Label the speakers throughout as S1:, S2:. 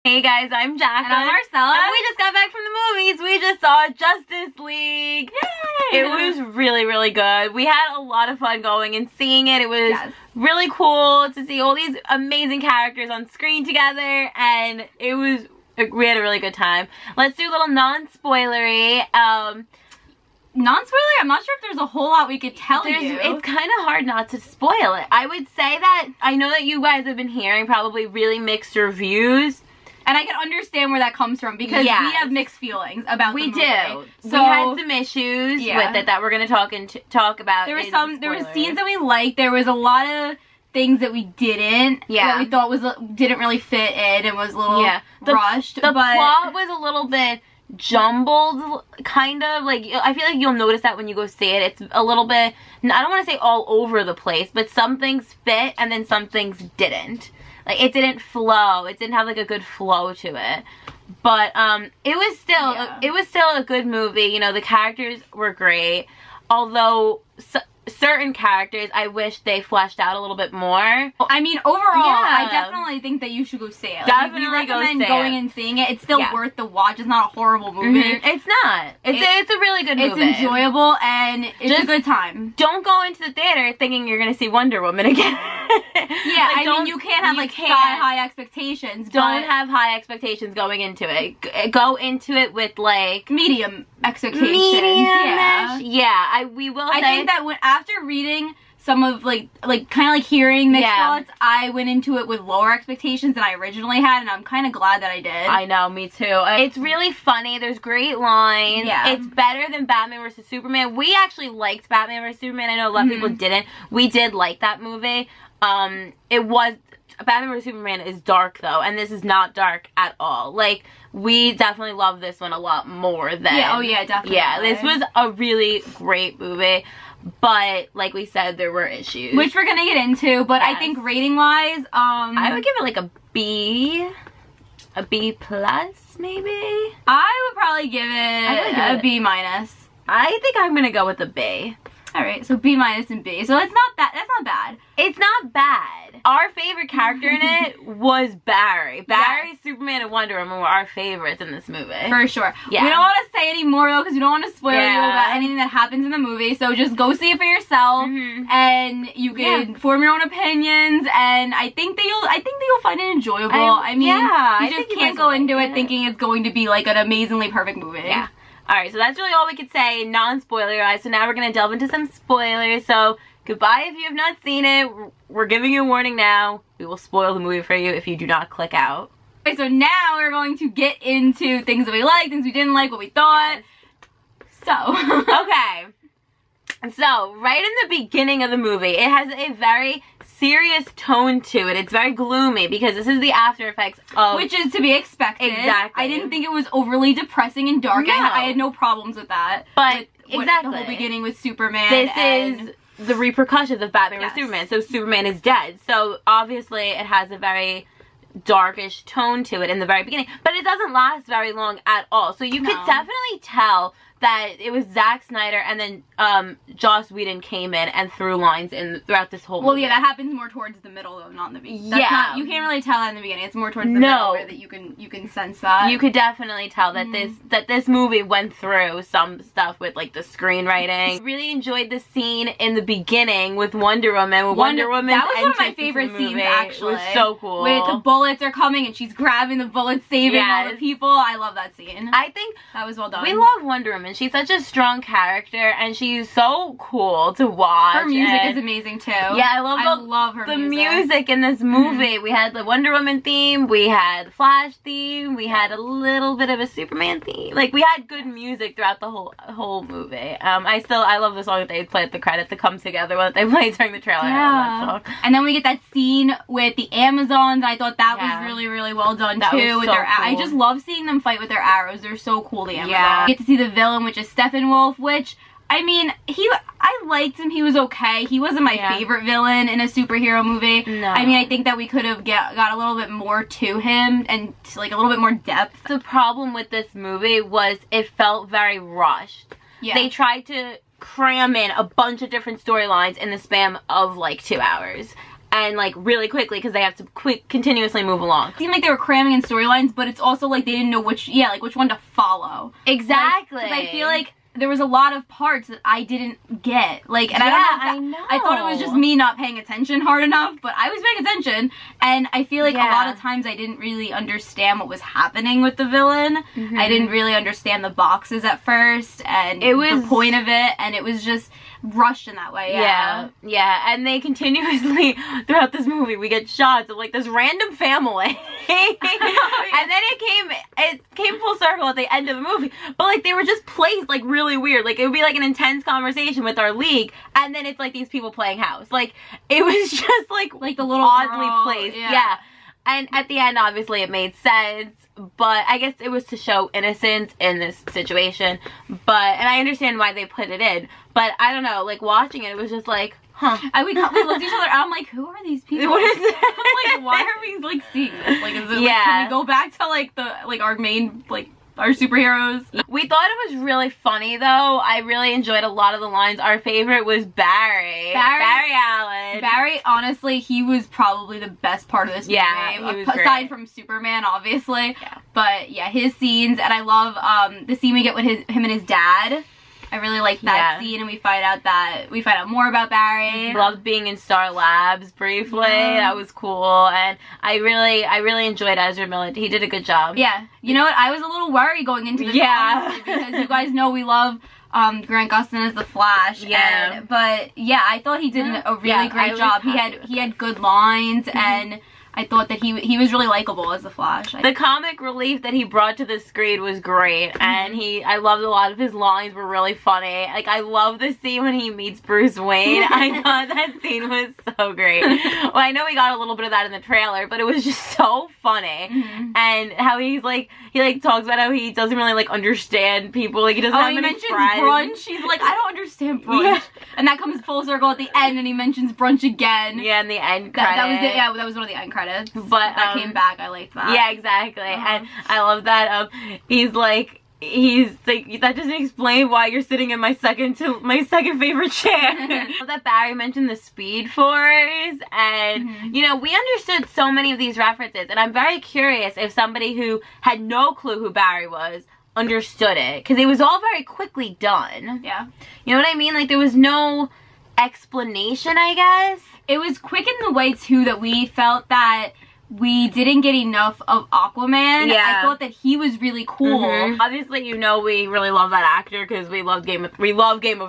S1: Hey guys, I'm Jacqueline.
S2: And I'm Marcella.
S1: And we just got back from the movies. We just saw Justice League. Yay! It was really, really good. We had a lot of fun going and seeing it. It was really cool to see all these amazing characters on screen together, and we had a really good time. Let's do a little non-spoilery.
S2: Non-spoiler, I'm not sure if there's a whole lot we could tell you.
S1: It's kind of hard not to spoil it. I would say that I know that you guys have been hearing probably really mixed reviews.
S2: And I can understand where that comes from because we have mixed feelings about the movie.
S1: We do. So we had some issues with it that we're going to talk about.
S2: There were scenes that we liked. There was a lot of things that we didn't. That we thought didn't really fit in and was a little rushed. The plot
S1: was a little bit jumbled, kind of. Like, I feel like you'll notice that when you go see it. It's a little bit, I don't want to say all over the place, but some things fit and then some things didn't. Like, it didn't flow. It didn't have like a good flow to it. But it was still a good movie. You know, the characters were great. Although certain characters, I wish they fleshed out a little bit more.
S2: I mean, overall, I definitely think that you should go see it.
S1: Definitely
S2: we recommend going and seeing it. It's still worth the watch. It's not a horrible movie.
S1: It's not. It's a really good movie.
S2: It's enjoyable and it's a good time.
S1: Don't go into the theater thinking you're gonna see Wonder Woman again.
S2: I mean, you can't have like sky-high expectations.
S1: Don't have high expectations going into it. Go into it with like
S2: medium expectations.
S1: We will.
S2: I think that after reading some of kind of hearing mixed thoughts, I went into it with lower expectations than I originally had, and I'm kind of glad that I did.
S1: I know, me too. It's really funny. There's great lines. Yeah. It's better than Batman vs. Superman. We actually liked Batman vs. Superman. I know a lot of people didn't. We did like that movie. Batman vs. Superman is dark though, and this is not dark at all. Like, we definitely love this one a lot more than...
S2: definitely.
S1: Yeah, this was a really great movie, but like we said, there were issues.
S2: Which we're gonna get into, but I think rating-wise,
S1: I would give it like a B plus, maybe?
S2: I would probably give it a B minus.
S1: I think I'm gonna go with a B.
S2: Alright, so B minus and B. So that's not bad.
S1: It's not bad. Our favorite character in it was Barry. Barry, Superman, and Wonder Woman were our favorites in this movie.
S2: For sure. Yeah. We don't want to say any more though, because we don't want to spoil you about anything that happens in the movie. So just go see it for yourself, and you can form your own opinions. And I think that you'll find it enjoyable. I mean, you just can't go into it thinking it's going to be like an amazingly perfect movie.
S1: Yeah. Alright, so that's really all we could say, non-spoilerized. So now we're going to delve into some spoilers. So, goodbye if you have not seen it. We're giving you a warning now. We will spoil the movie for you if you do not click out.
S2: Okay, so now we're going to get into things that we liked, things we didn't like, what we thought. So.
S1: Okay. So, right in the beginning of the movie, it has a very serious tone to it. It's very gloomy because this is the after effects of...
S2: Which is to be expected.
S1: Exactly.
S2: I didn't think it was overly depressing and dark.
S1: No.
S2: I had no problems with that.
S1: But,
S2: the whole beginning with Superman.
S1: This is the repercussions of Batman vs. Superman. So Superman is dead. So obviously it has a very darkish tone to it in the very beginning. But it doesn't last very long at all. So you could definitely tell that it was Zack Snyder and then Joss Whedon came in and threw lines in throughout this whole movie.
S2: Well, yeah, that happens more towards the middle though, not in the beginning. You can't really tell that in the beginning. It's more towards the middle where that you can sense that.
S1: You could definitely tell that this movie went through some stuff with like the screenwriting. I really enjoyed the scene in the beginning with Wonder Woman. Wonder Woman.
S2: That was one of my favorite scenes actually.
S1: It was so cool.
S2: With the bullets are coming and she's grabbing the bullets, saving all the people. I love that scene.
S1: I think
S2: that was well done.
S1: We love Wonder Woman. She's such a strong character and she's so cool to watch.
S2: Her music is amazing too.
S1: Yeah, I love her music in this movie. We had the Wonder Woman theme, we had the Flash theme, we had a little bit of a Superman theme. Like, we had good music throughout the whole movie. I love the song that they play at the credits, the Come Together one that they played during the trailer. I love that song.
S2: And then we get that scene with the Amazons. I thought that was really, really well done too. With I just love seeing them fight with their arrows. They're so cool, the Amazons. We get to see the villain, which is Steppenwolf, which, I mean, I liked him. He was okay. He wasn't my favorite villain in a superhero movie. No. I mean, I think that we could have got a little bit more to him and like a little bit more depth.
S1: The problem with this movie was it felt very rushed. Yeah. They tried to cram in a bunch of different storylines in the span of like 2 hours. and like really quickly because they have to continuously move along.
S2: It seemed like they were cramming in storylines, but it's also like they didn't know which one to follow.
S1: Exactly.
S2: Like, 'cause I feel like there was a lot of parts that I didn't get. Like, and I know. I thought it was just me not paying attention hard enough, but I was paying attention, and I feel like a lot of times I didn't really understand what was happening with the villain. I didn't really understand the boxes at first, and it was the point of it, and it was just rushed in that way.
S1: Yeah, and they continuously throughout this movie we get shots of like this random family, and then it came full circle at the end of the movie. But like they were just placed like really weird. Like it would be like an intense conversation with our league, and then it's like these people playing house. Like it was just like the little oddly girl, placed. Yeah. And at the end, obviously, it made sense. But I guess it was to show innocence in this situation. And I understand why they put it in. But I don't know, like watching it, it was just like, huh. And we looked at each other and I'm like, who are these people? What is this?
S2: I'm like, why are we like seeing this? Like, is it, like, can we go back to like our main, like, our superheroes?
S1: We thought it was really funny though. I really enjoyed a lot of the lines. Our favorite was Barry Allen.
S2: Barry, honestly, he was probably the best part of this movie.
S1: Yeah, he was
S2: aside from Superman, obviously. Yeah. But yeah, his scenes, and I love the scene we get with him and his dad. I really like that scene, and we find out more about Barry.
S1: Loved being in Star Labs briefly. That was cool, and I really enjoyed Ezra Miller. He did a good job.
S2: Yeah, you know what? I was a little worried going into this, honestly, because you guys know we love Grant Gustin as the Flash.
S1: Yeah,
S2: but yeah, I thought he did a really great job. He had good lines, and I thought that he was really likable as the Flash.
S1: The comic relief that he brought to the screen was great, and I loved a lot of his lines were really funny. Like, I love the scene when he meets Bruce Wayne. I thought that scene was so great. Well, I know we got a little bit of that in the trailer, but it was just so funny. And how he talks about how he doesn't really like understand people. Like, he doesn't have many friends.
S2: He mentions brunch. He's like, I don't understand brunch. Yeah. And that comes full circle at the end, and he mentions brunch again.
S1: Yeah, in the end credits.
S2: That was one of the end credits. But that came back. I liked that.
S1: Yeah, exactly. And I love that. He's like, that doesn't explain why you're sitting in my second favorite chair. I love that Barry mentioned the Speed Force, and you know, we understood so many of these references, and I'm very curious if somebody who had no clue who Barry was understood it, because it was all very quickly done.
S2: Yeah.
S1: You know what I mean? Like, there was no explanation, I guess.
S2: It was quick in the way, too, that we felt that we didn't get enough of Aquaman.
S1: Yeah.
S2: I thought that he was really cool.
S1: Obviously, you know, we really love that actor because we love Game of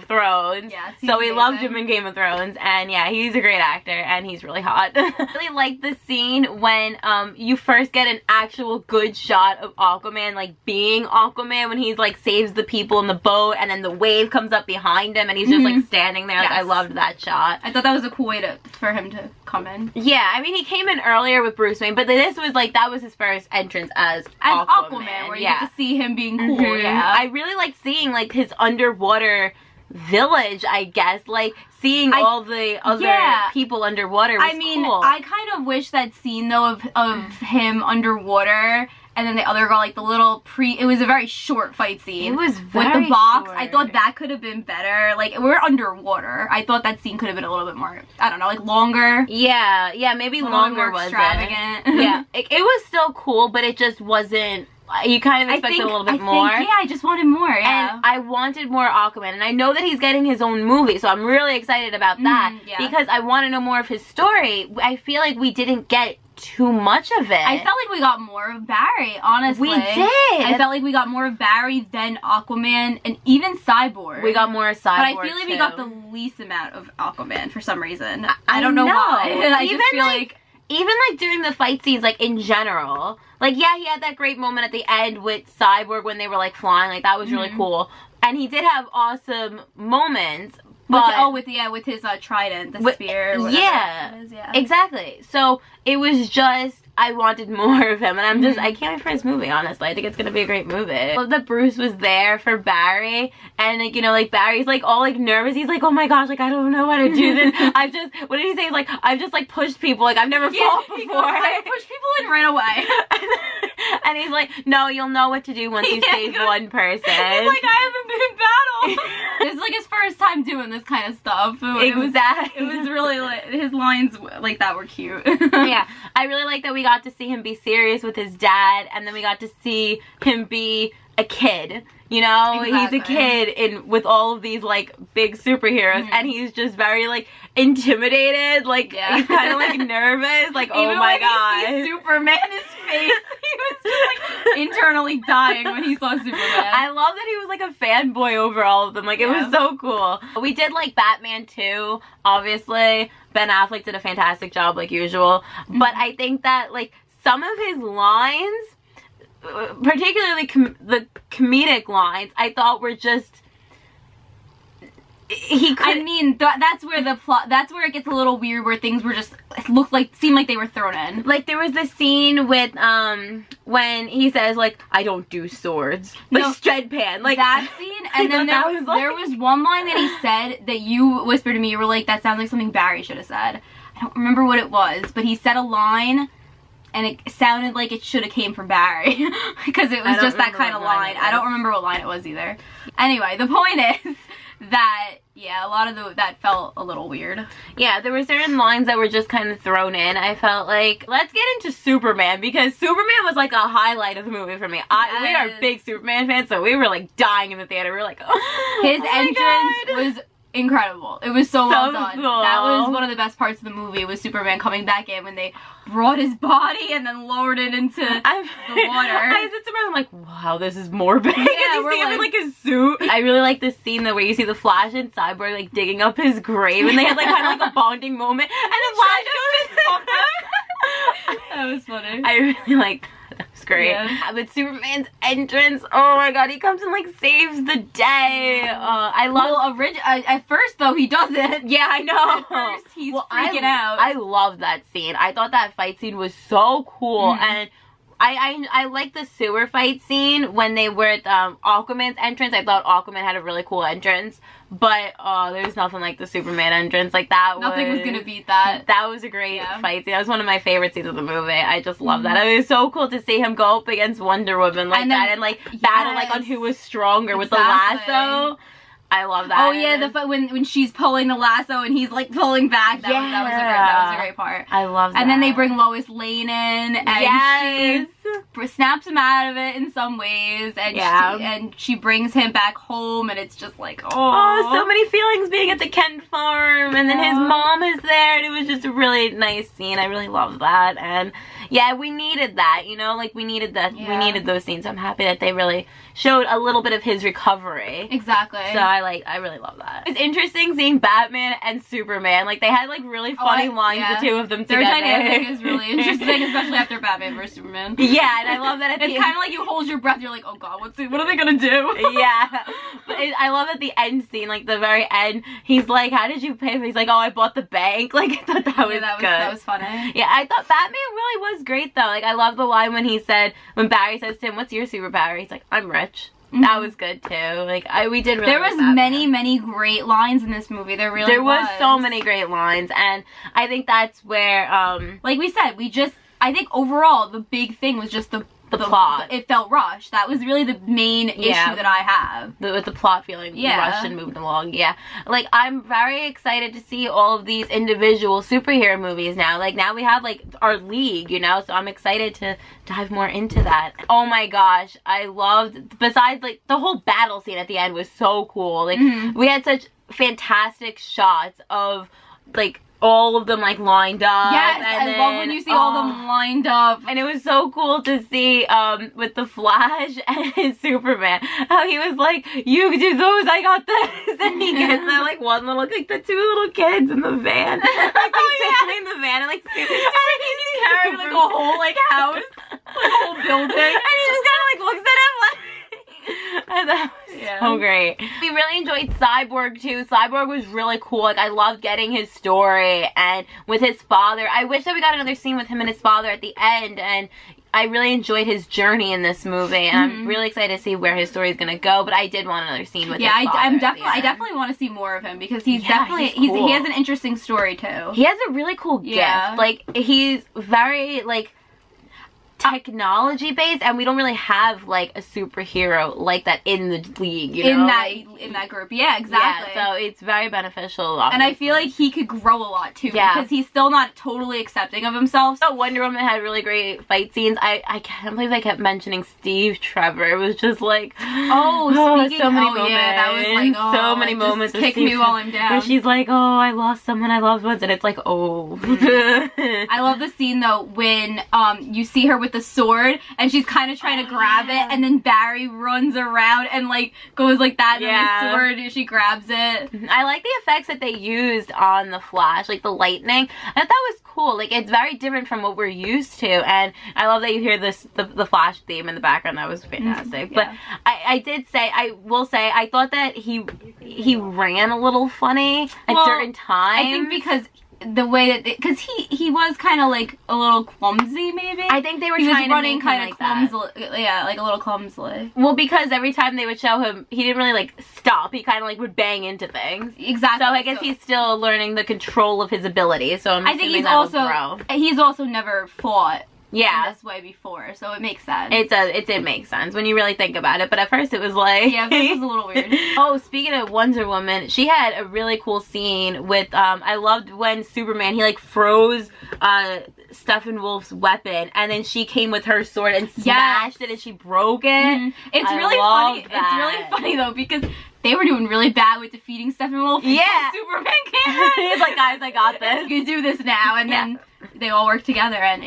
S1: Thrones.
S2: Yeah,
S1: so we loved him in Game of Thrones, and yeah, he's a great actor, and he's really hot. I really like the scene when you first get an actual good shot of Aquaman, like being Aquaman, when he's like saves the people in the boat, and then the wave comes up behind him, and he's just like standing there. Like, I loved that shot.
S2: I thought that was a cool way for him to come in.
S1: Yeah, I mean, he came in earlier with Bruce Wayne, but this was like, that was his first entrance as Aquaman,
S2: where you get to see him being cool. Yeah,
S1: I really like seeing like his underwater village, I guess, like seeing all the other people underwater was cool.
S2: I kind of wish that scene though of him underwater, and then the other girl, like the little it was a very short fight scene.
S1: It was very
S2: with the box.
S1: short.
S2: I thought that could have been better. Like, we're underwater. I thought that scene could have been a little bit more, I don't know, like longer.
S1: Yeah, maybe longer was
S2: extravagant.
S1: Yeah, it was still cool, but it just wasn't. You kind of expected a little bit more.
S2: I just wanted more, yeah.
S1: And I wanted more Aquaman, and I know that he's getting his own movie, so I'm really excited about that, because I want to know more of his story. I feel like we didn't get too much of it.
S2: I felt like we got more of Barry, honestly.
S1: We did.
S2: I felt like we got more of Barry than Aquaman, and even Cyborg.
S1: We got more of Cyborg,
S2: but I feel like we got the least amount of Aquaman for some reason. I don't know why. I just feel like
S1: even like during the fight scenes, like in general, like, yeah, he had that great moment at the end with Cyborg when they were like flying, like that was really cool, and he did have awesome moments. But
S2: with his trident, the spear,
S1: exactly. So it was just, I wanted more of him, and I'm just, I can't wait for his movie, honestly. I think it's gonna be a great movie. I love that Bruce was there for Barry, and like, you know, like Barry's like all like nervous. He's like, oh my gosh, like I don't know how to do this. What did he say? He's like, I've just like pushed people, like I've never fought before.
S2: I pushed people and ran away.
S1: And he's like, no, you'll know what to do once you save one person.
S2: He's like, I haven't been in battle. This is like his first time doing this kind of stuff.
S1: Exactly.
S2: It was really like, his lines like that were cute.
S1: Yeah, I really like that we got to see him be serious with his dad, and then we got to see him be a kid. You know, exactly. He's a kid with all of these like big superheroes, and he's just very like intimidated. Like he's kind of like nervous. Like, oh my god,
S2: you see Superman, his face, he was just like internally dying when he saw Superman.
S1: I love that he was like a fanboy over all of them. Like, it was so cool. We did like Batman too. Obviously, Ben Affleck did a fantastic job like usual. But I think that like some of his lines, particularly the comedic lines, I thought were just
S2: I mean, that's where the plot, that's where it gets a little weird, where things were just seemed like they were thrown in.
S1: Like there was this scene with when he says like, I don't do swords, like deadpan, like that scene.
S2: And then there was one line that he said that you whispered to me, you were like, that sounds like something Barry should have said. I don't remember what it was, but he said a line and it sounded like it should have came from Barry because it was just that kind of line. I don't remember what line it was either. Anyway, the point is that, yeah, a lot of that felt a little weird. Yeah, there were certain lines that were just kind of thrown in. I felt like, let's get into Superman, because Superman was like a highlight of the movie for me. We are big Superman fans, so we were like dying in the theater. We were like, oh, his entrance was incredible. It was so well done. Cool. That was one of the best parts of the movie, was Superman coming back in when they brought his body and then lowered it into the water. I said to myself, I'm like, wow, this is morbid. Yeah, we're like, in like a suit. I really like this scene though where you see the Flash and Cyborg like digging up his grave, and they had like kind of like a bonding moment, and the Flash goes, that was funny. I really like that. That was great. Yeah. But Superman's entrance, oh my god, he comes and like saves the day. I love. At first though, he doesn't. Yeah, I know. At first, he's freaking out. I love that scene. I thought that fight scene was so cool, and I like the sewer fight scene when they were at Aquaman's entrance. I thought Aquaman had a really cool entrance, but there's nothing like the Superman entrance. Like nothing was gonna beat that. That was a great fight scene. That was one of my favorite scenes of the movie. I just love that. It was so cool to see him go up against Wonder Woman like that, and like battle like on who was stronger with the lasso. I love that. Oh yeah, the when she's pulling the lasso and he's like pulling back. That was a great part. I love that. And then they bring Lois Lane in, and she snaps him out of it in some ways, and she brings him back home, and it's just like, oh, so many feelings being at the Kent farm, and then his mom is there, and it was just a really nice scene. I really love that, and yeah, we needed that, you know, like we needed that. We needed those scenes. I'm happy that they really showed a little bit of his recovery. Exactly. So I really love that. It's interesting seeing Batman and Superman. Like, they had like really funny lines, the two of them together. Their dynamic is really interesting, especially after Batman vs Superman. Yeah, and I love that it's kind of like you hold your breath. You're like, oh god, what are they gonna do? Yeah. But I love at the end scene, like the very end, he's like, how did you pay for? He's like, oh, I bought the bank. Like, I thought that was good. That was funny. Yeah, I thought Batman really was great though. Like, I love the line when he said, when Barry says to him, what's your superpower? He's like, I'm rich. That was good too. Like, we did really. There was many great lines in this movie. There was so many great lines, and I think that's where, like we said, I think overall the big thing was just the plot. It felt rushed. That was really the main issue that I have. With the plot feeling rushed and moving along. Yeah. Like, I'm very excited to see all of these individual superhero movies now. Like, now we have, like, our league, you know? So I'm excited to dive more into that. Oh my gosh. I loved, besides, like, the whole battle scene at the end was so cool. Like, we had such fantastic shots of, like, all of them like lined up. Yes, and I love when you see all of them lined up. And it was so cool to see with the Flash and Superman, how he was like, you do those, I got this. And he gets that like one little, like the two little kids in the van. Like they in the van, and like and he's carrying like a whole like house, like a whole building. And he just kind of like looks at him like, and that was so great. We really enjoyed Cyborg too. Cyborg was really cool. Like, I loved getting his story, and with his father. I wish that we got another scene with him and his father at the end, and I really enjoyed his journey in this movie, and I'm really excited to see where his story is gonna go. But I did want another scene with his father. I definitely want to see more of him, because he's definitely cool. He has an interesting story too. He has a really cool gift. Like, he's very like,
S1: technology based, and we don't really have like a superhero like that in the league, you know?
S2: In that group. Yeah, exactly.
S1: Yeah, so it's very beneficial, obviously.
S2: And I feel like he could grow a lot too, because he's still not totally accepting of himself.
S1: So Wonder Woman had really great fight scenes. I can't believe I kept mentioning Steve Trevor. It was just like,
S2: so many moments.
S1: Yeah, that was like, so many moments.
S2: Kick me while I'm down.
S1: Where she's like, oh, I lost someone I loved once, and it's like, oh.
S2: I love the scene though when you see her with the sword and she's kind of trying to grab it, and then Barry runs around and like goes like that, and the sword, she grabs it.
S1: I like the effects that they used on the Flash, like the lightning. I thought that was cool. Like, it's very different from what we're used to, and I love that you hear the Flash theme in the background. That was fantastic. But I will say I thought that he ran a little funny at certain times.
S2: I think because the way that because he was kind of like a little clumsy, maybe.
S1: I think they were trying to make
S2: kind
S1: him
S2: of clumsily, like a little clumsily.
S1: Well, because every time they would show him, he didn't really like stop. He kind of like would bang into things.
S2: Exactly.
S1: So I guess he's still learning the control of his abilities. So I think
S2: he's also never fought.
S1: Yeah,
S2: in this way before, so it makes sense.
S1: It did make sense when you really think about it, but at first it was like...
S2: Yeah, this was a little weird.
S1: Oh, speaking of Wonder Woman, she had a really cool scene with, I loved when Superman, he like froze Steppenwolf's weapon, and then she came with her sword and smashed it, and she broke it.
S2: It's really funny. It's really funny though, because they were doing really bad with defeating Steppenwolf.
S1: Yeah.
S2: Superman came.
S1: He's like, guys, I got this.
S2: You can do this now, and then they all work together, and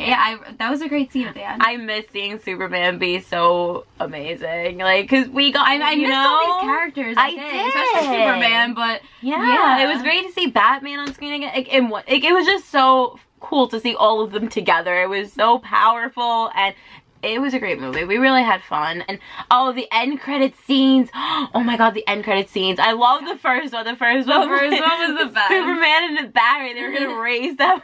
S2: that was a great scene at the end.
S1: I miss seeing Superman be so amazing, like, cause we got,
S2: I missed all these characters. I did, especially Superman, but
S1: yeah, it was great to see Batman on screen again. It was just so cool to see all of them together. It was so powerful, and it was a great movie. We really had fun. And oh, the end credit scenes. Oh my god, the end credit scenes. I love the first one. The first one was the best. Superman and the Barry. They were gonna race. That was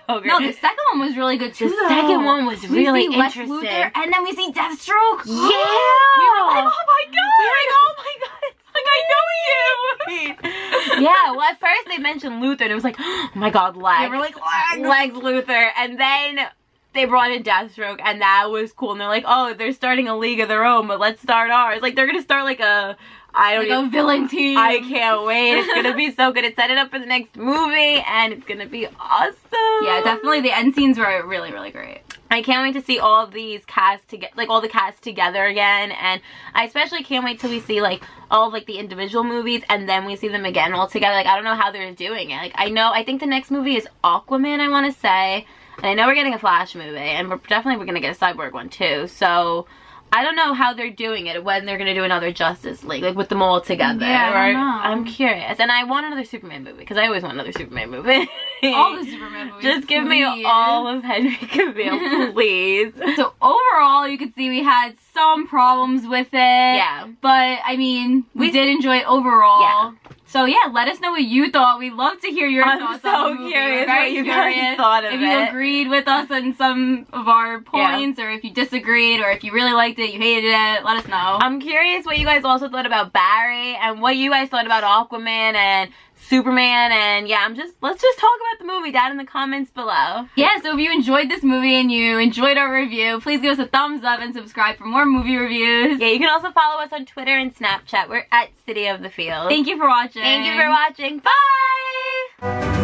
S1: so good.
S2: No, the second one was really good too.
S1: The second one was really interesting.
S2: Luthor, and then we see Deathstroke.
S1: Yeah.
S2: We were like, oh my god.
S1: We were like, oh my god. It's like, I know you. Yeah, well at first they mentioned Luthor and it was like, oh my god, Lex.
S2: They were like,
S1: Lex Luthor. And then they brought in Deathstroke, and that was cool. And they're like, oh, they're starting a league of their own, but let's start ours. Like, they're gonna start like a
S2: villain team.
S1: I can't wait. It's gonna be so good. It's set it up for the next movie, and it's gonna be awesome.
S2: Yeah, definitely. The end scenes were really, really great.
S1: I can't wait to see all of these casts all the casts together again, and I especially can't wait till we see like all of like the individual movies, and then we see them again all together. Like, I don't know how they're doing it. Like, I think the next movie is Aquaman, I want to say. And I know we're getting a Flash movie, and we're definitely going to get a Cyborg one too. So I don't know how they're doing it, when they're going to do another Justice League, like with them all together.
S2: Yeah, I don't know.
S1: I'm curious. And I want another Superman movie, because I always want another Superman movie.
S2: All the Superman movies.
S1: Just give me all of Henry Cavill, please.
S2: So overall, you could see we had some problems with it. Yeah. But, I mean, we did enjoy it overall. Yeah. So yeah, let us know what you thought. We'd love to hear your thoughts on the movie.
S1: I'm so curious what you guys thought of it.
S2: If you agreed with us on some of our points, or if you disagreed, or if you really liked it, you hated it, let us know.
S1: I'm curious what you guys also thought about Barry, and what you guys thought about Aquaman and Superman, and yeah, let's just talk about the movie down in the comments below.
S2: Yeah, so if you enjoyed this movie and you enjoyed our review, please give us a thumbs up and subscribe for more movie reviews.
S1: Yeah, you can also follow us on Twitter and Snapchat. We're at City of the Feels.
S2: Thank you for watching.
S1: Thank you for watching. Bye!